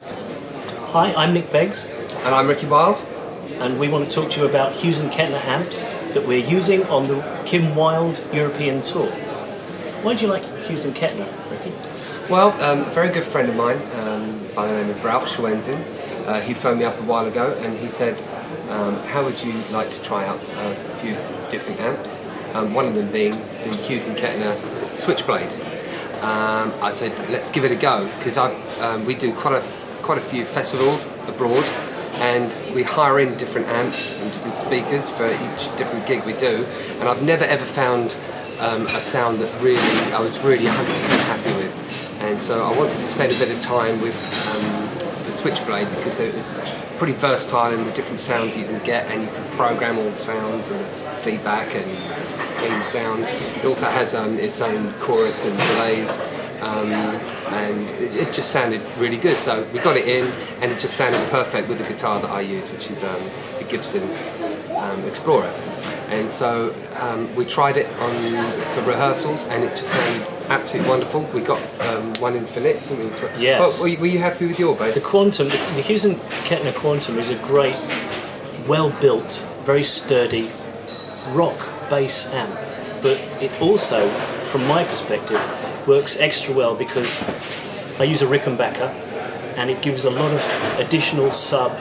Hi, I'm Nick Beggs. And I'm Ricky Wilde. And we want to talk to you about Hughes Kettner amps that we're using on the Wilde European tour. Why do you like Hughes Kettner, Ricky? Well, a very good friend of mine by the name of Ralph Schwenzin, he phoned me up a while ago and he said, how would you like to try out a few different amps? One of them being the Hughes Kettner Switchblade. I said, let's give it a go, because we do quite a few festivals abroad, and we hire in different amps and different speakers for each different gig we do, and I've never ever found a sound that I was really 100% happy with. And so I wanted to spend a bit of time with the Switchblade, because it is pretty versatile in the different sounds you can get, and you can program all the sounds and the feedback and the clean sound. It also has its own chorus and delays, and it just sounded really good. So we got it in, and it just sounded perfect with the guitar that I use, which is the Gibson Explorer. And so we tried it for rehearsals, and it just sounded absolutely wonderful. We got one in Philip. Yes. Well, were you happy with your bass? The Quantum, the Hughes Kettner Quantum is a great, well-built, very sturdy rock bass amp. But it also, from my perspective, works extra well because I use a Rickenbacker, and it gives a lot of additional sub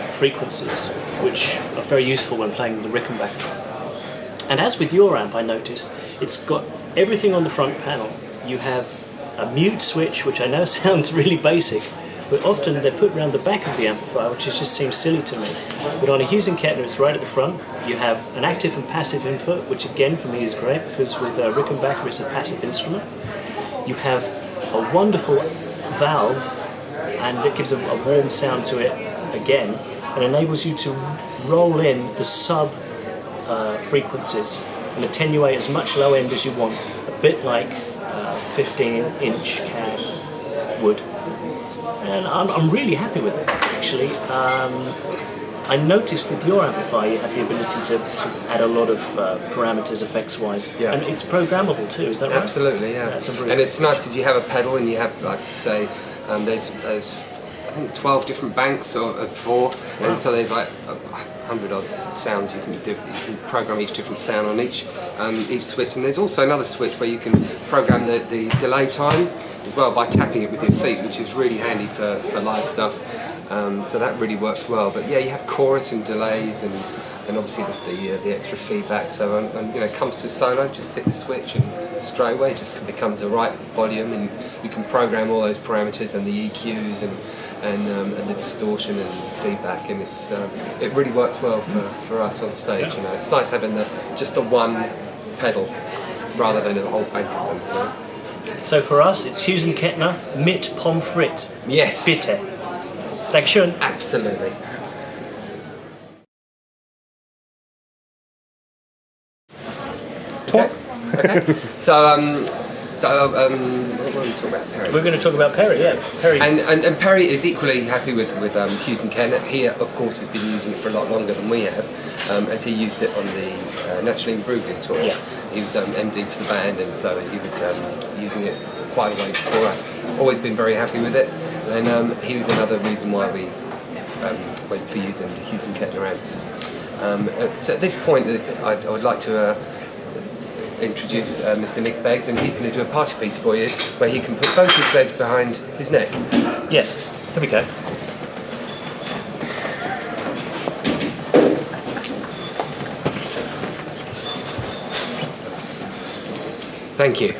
frequencies, which are very useful when playing the Rickenbacker. And as with your amp, I noticed it's got everything on the front panel. You have a mute switch, which I know sounds really basic, but often they're put around the back of the amplifier, which just seems silly to me. But on a Hughes Kettner, it's right at the front. You have an active and passive input, which again for me is great, because with Rickenbacker it's a passive instrument. You have a wonderful valve, and it gives a warm sound to it again, and enables you to roll in the sub frequencies and attenuate as much low end as you want, a bit like 15-inch cab would. And I'm really happy with it, actually. I noticed with your amplifier you had the ability to add a lot of parameters effects-wise, yeah. And it's programmable too, is that right? Absolutely, yeah. And it's nice because you have a pedal and you have, like, say, there's I think 12 different banks of 4, and so there's like 100 odd sounds you can do. You can program each different sound on each switch, and there's also another switch where you can program the delay time as well by tapping it with your feet, which is really handy for live stuff. So that really works well. But yeah, you have chorus and delays, and obviously the extra feedback. So it comes to solo, just hit the switch and straight away it just becomes the right volume, and you can program all those parameters and the EQs and the distortion and feedback, and it really works well for us on stage. Yeah. It's nice having just the one pedal rather than a whole bank of them. So for us, it's Hughes Kettner mit Pommes frites. Yes. Bitte. Dankeschön. Absolutely. Okay. So we're going to talk about Perry. We're going to talk about Perry, yeah. Perry. And Perry is equally happy with Hughes Kettner. He, of course, has been using it for a lot longer than we have, as he used it on the Naturally Improving tour. Yeah. He was MD for the band, and so he was using it quite a way before us. Always been very happy with it, and he was another reason why we went for using the Hughes Kettner amps. So at this point, I would like to introduce Mr. Nick Beggs, and he's going to do a party piece for you where he can put both his legs behind his neck. Yes, here we go. Thank you.